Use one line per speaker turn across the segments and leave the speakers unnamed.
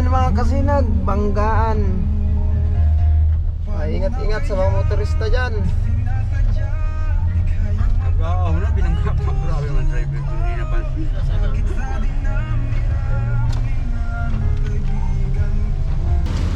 Ayan mga kasinag, banggaan. Ingat-ingat sa mga motorista dyan.
Oo, na binangga pa. Grabe man driver ko, hindi napansin.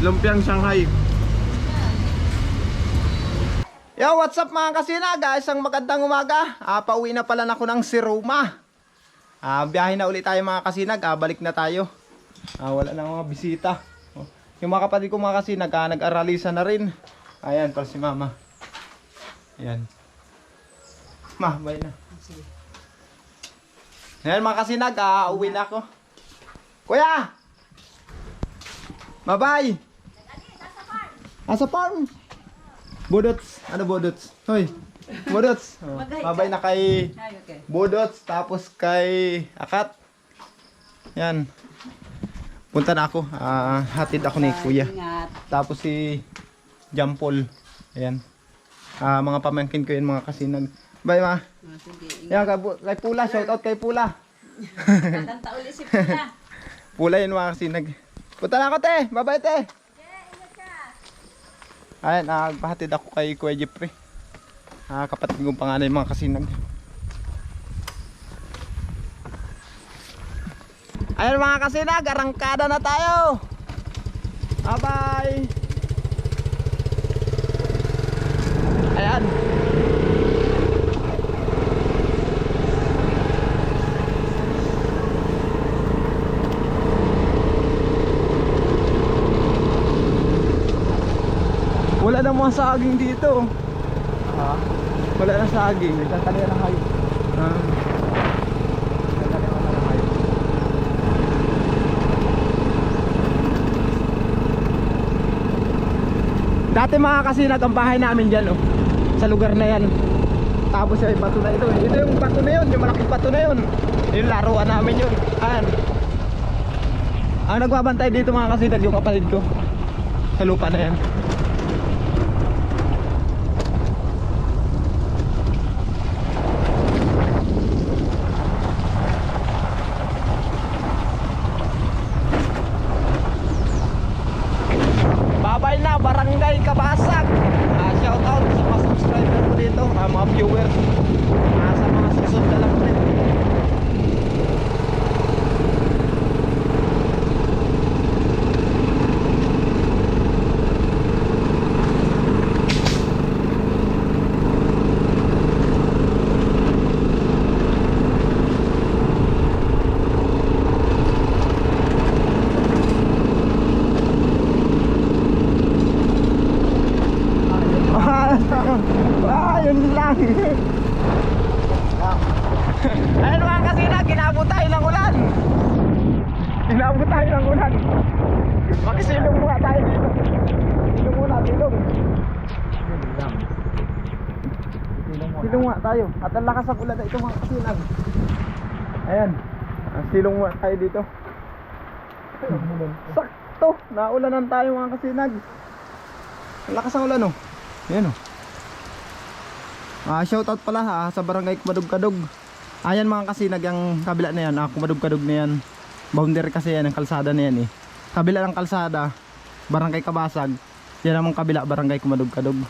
Lumpiang Shanghai. Yo, what's up mga kasinag? Isang magandang umaga. Pauwi na pala ako ng Siroma. Biyahe na ulit tayo mga kasinag. Balik na tayo. Wala na mga bisita. Yung mga kapatid ko mga kasinag, nag-aralisa na rin. Ayan, para si mama. Ayan. Ma, bye na. Ayan mga kasinag, uwi na ako. Kuya! Bye-bye! Nasa farm! Budots. Ano budots? Hoy! Budots. Bye-bye na kay Budots. Tapos kay Akat. Yan. Punta na ako. Hatid ako ni Kuya. Tapos si Jampol. Ayan. Mga pamangkin ko yun mga kasinag. Bye ma. Yan kay Pula. Shout out kay Pula.
Katanta ulit si Pula.
Pula yun mga kasinag. Punta na ako te. Bye bye te. Ayan, pahatid ako kay Kuya Jeffrey. Kapatid kong panganay mga kasinag. Ayan mga kasinag, arangkada na tayo. Bye bye. Ayan. Wala na mga saging dito. Wala na saging. Nagtatanian na kayo. Dati mga kasinag ang bahay namin dyan sa lugar na yan. Tapos yung bato na ito. Ito yung bato na yun. Yung malaking bato na yun. Yung laruan namin yun. Ayan. Ang nagbabantay dito mga kasinag yung kapatid ko. Sa lupa na yan. Babay na Barangay Kabasag. Shout out sa mga subscriber ko dito, mga viewers. Sa mga susunod na lang ulit. Yun lang. Ayun mga kasinag, inabot tayo ng ulan. Inabot tayo ng ulan. Makisilong muna tayo dito. Silong muna, silong. Silong muna tayo. At ang lakas ng ulan na ito mga kasinag. Ayan. Silong muna tayo dito. Sakto. Naulanan tayo mga kasinag. Ang lakas ng ulan Ayan shoutout pala sa Barangay Kumadug-Kadug. Ayan mga kasinag, ang kabila na yan, Kumadug-Kadug na yan. Boundary kasi yan, ang kalsada na yan Kabila ng kalsada, Barangay Kabasag. Yan namang kabila, Barangay Kumadug-Kadug.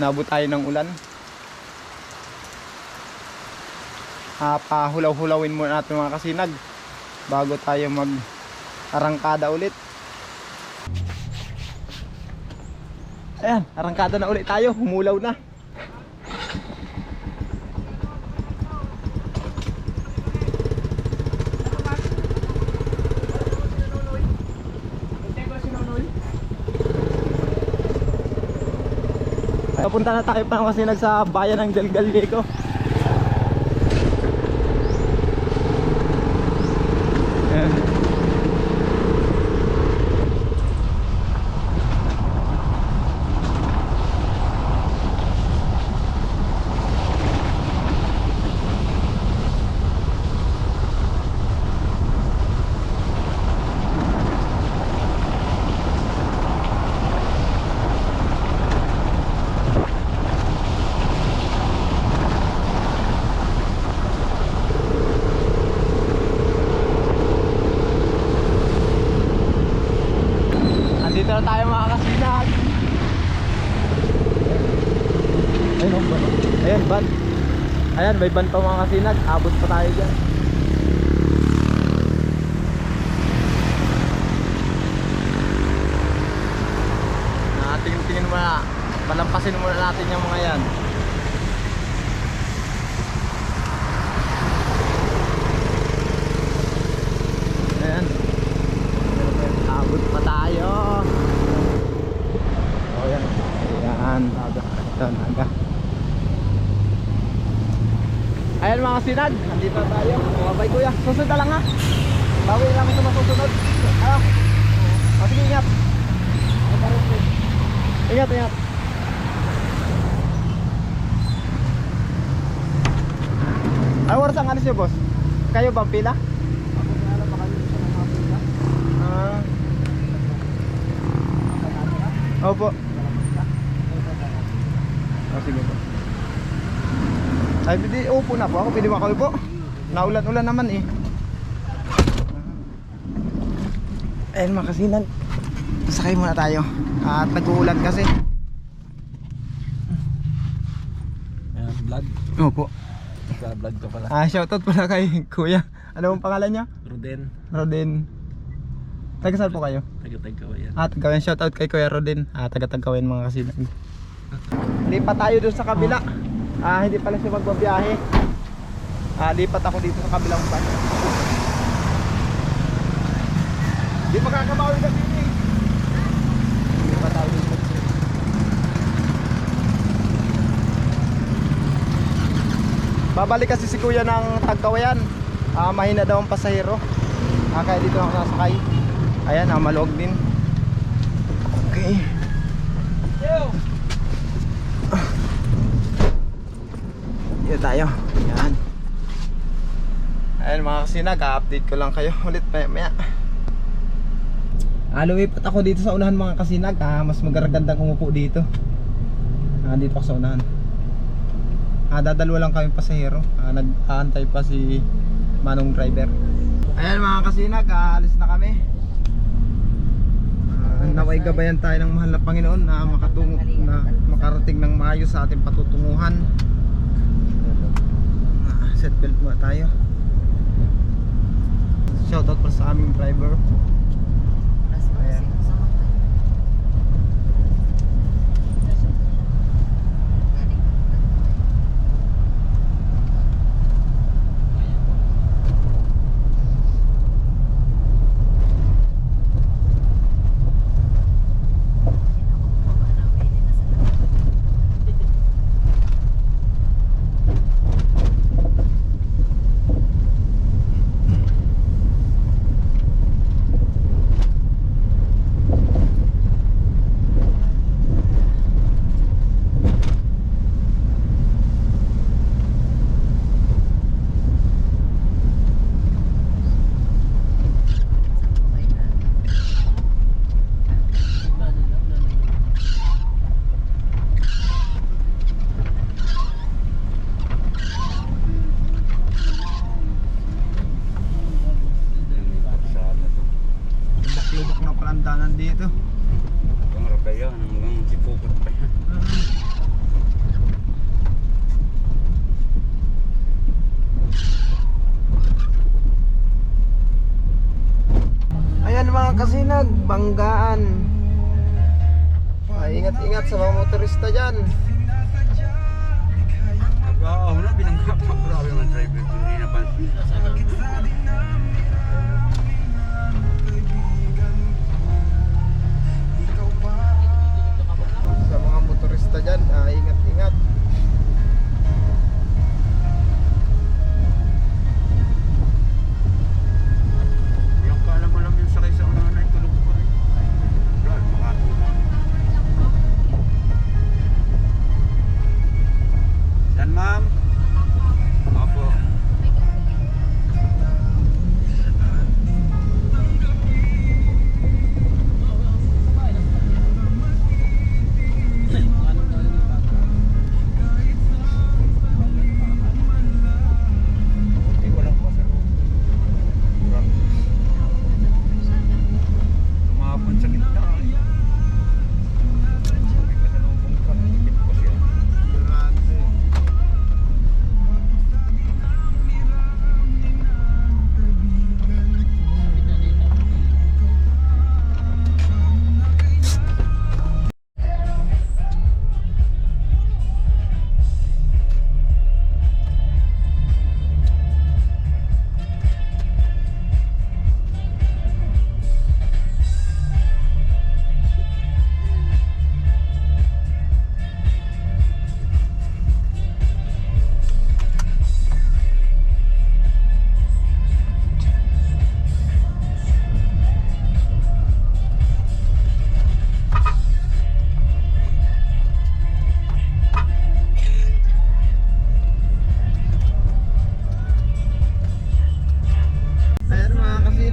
Naabot tayo ng ulan. Pahulaw-hulawin muna natin mga kasinag bago tayo mag-arangkada ulit. Ayan, arangkada na ulit tayo, humulaw na. Papunta na tayo pa kasi sa bayan ng Del Gallego. Ayan. na tayo mga kasinag. Ayun, oh, ban. Ayan, ban. Ayan, may ban pa mga kasinag. Abot pa tayo dyan. Tingin muna. Palampasin muna natin yung mga yan. Ayan. Abot pa tayo. Oh, yan. Ayan. Ito, naga. Ayan mga sinag. Andito na tayo. Bye kuya. Susunod na lang ha. Bawi lang ito masusunod. Ano? O sige, ingat. Ingat, ingat. Ay, oras ang alis nyo, boss? Kayo ba pila? Opo. Sige po. Ay, pwede, upo na po ako. Pwede makawin po. Naulan-ulan naman eh. Ayun mga kasinan. Sakay muna tayo. At nag-uulan kasi.
Ayan, vlog.
Opo.
Sa vlog ka pala.
Shoutout pala kay kuya. Ano ang pangalan niya?
Roden.
Rodin. Taga saan po kayo?
Tagatag ka ba yan?
Tagawin, shoutout kay Kuya Rodin. Taga-Tagawin mga kasinan. Lipat tayo dun sa kabila. Hindi pala siya magbabiyahe. Lipat ako dito sa kabilang pan. Di makakabawi na din eh. Lipat tayo dito. Babalik kasi si Kuya ng Tagkawayan. Mahina daw ang pasahero. Kaya dito ako sasakay. Ayan, maluwag din. Okay. Dito tayo. Ayan. Ayan mga kasinag, update ko lang kayo ulit maya. Lumipat ako dito sa unahan mga kasinag. Mas magagandang umupo dito. Dito ako sa unahan. Dadalawa lang kami pasahero. Nag-aantay pa si Manong driver. Ayan mga kasinag, alis na kami. Naway gabayan tayo ng mahal na Panginoon na makarating ng maayos sa ating patutunguhan. Seatbelt muna tayo. Shoutout pa sa aming driver. Ayan. Lubak na palandanan dito.
Hanggang Rakayan, hanggang Sipukot pa yan.
Ayan mga kasinag, Banggaan. Ingat-ingat sa mga motorista dyan.
Ako na binangga pa. Grabe mga driver ko, hindi napansin.
Sa mga motorista dyan, ingat-ingat.
Yung kaalam-alam yung sakay sa unahan ay tulog pa rin. Brad, makatulog. Yan ma'am. Opo.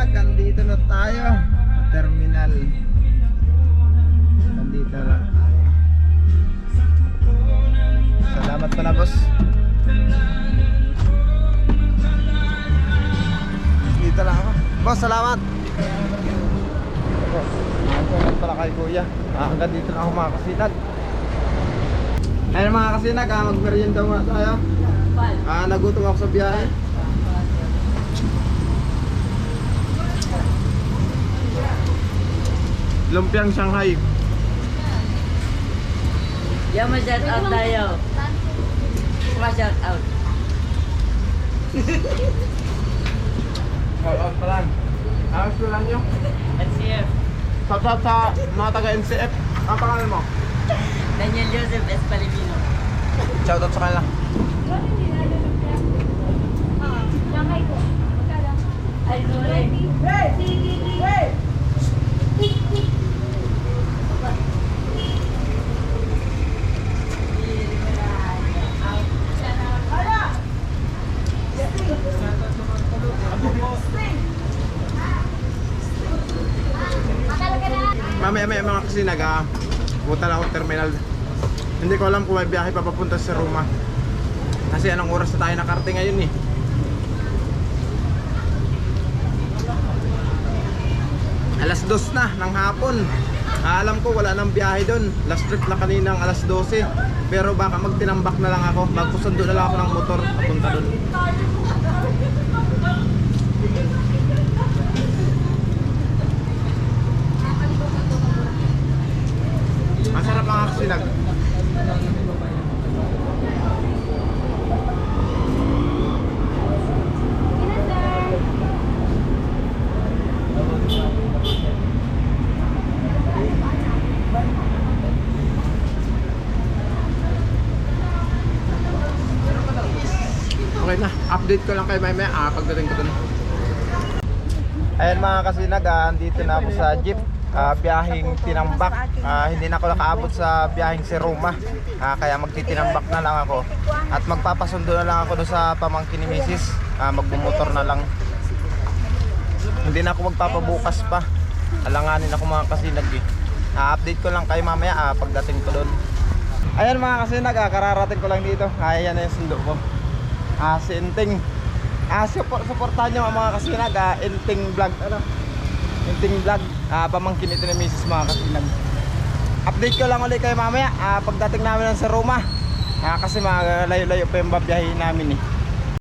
kasinag, andito na tayo sa terminal. Andito na tayo. Salamat pala boss. Dito lang ako. Boss, salamat. Salamat pala kay kuya. Hanggang dito lang ako mga kasinag. Ayun mga kasinag, mag-merienda muna tayo. Nagutom ako sa biyahe. Lumpiang Shanghai.
Yan, ma-shout out tayo. Ma-shout out.
Shout out pa lang. Ayos ko lang yun.
NCF.
Shout out sa mga taga-NCF. Ang pangalan mo?
Daniel Joseph S. Palivino.
Shout out sa kanila.
Ay, sorry.
Mamaya mga kasinag, pupunta na akong terminal. Hindi ko alam kung may biyahe pa papunta sa Roma. Kasi anong oras na tayo nakarating ngayon eh. Alas 2 na ng hapon. Alam ko wala nang biyahe doon. Last trip na kaninang alas 12. Pero baka magtinambak na lang ako. Magpusundo na lang ako ng motor papunta doon. Masarap mga kasinag. Okay na, update ko lang kayo maya pagdating ko dun. Ayan mga kasinag, andito na ako sa jeep. Biyaheng tinambak. Hindi na ako nakaabot sa biyaheng si Roma. Kaya magtitinambak na lang ako. At magpapasundo na lang ako doon sa pamangkin ni Mrs. Magbumotor na lang. Hindi na ako magpapabukas pa. Alanganin ako mga kasinag eh. Update ko lang kayo mamaya pagdating ko doon. Ayan mga kasinag, kararating ko lang dito. Ayan na yung sundo ko. Si Inting. Supportahan nyo mga kasinag. Inting vlog. Inting vlog. Pamangkin ito ni Mrs. mga kasinag. Update ko lang ulit kayo mamaya pagdating namin sa Roma. Kasi mga layo-layo pa yung babiyahin namin eh.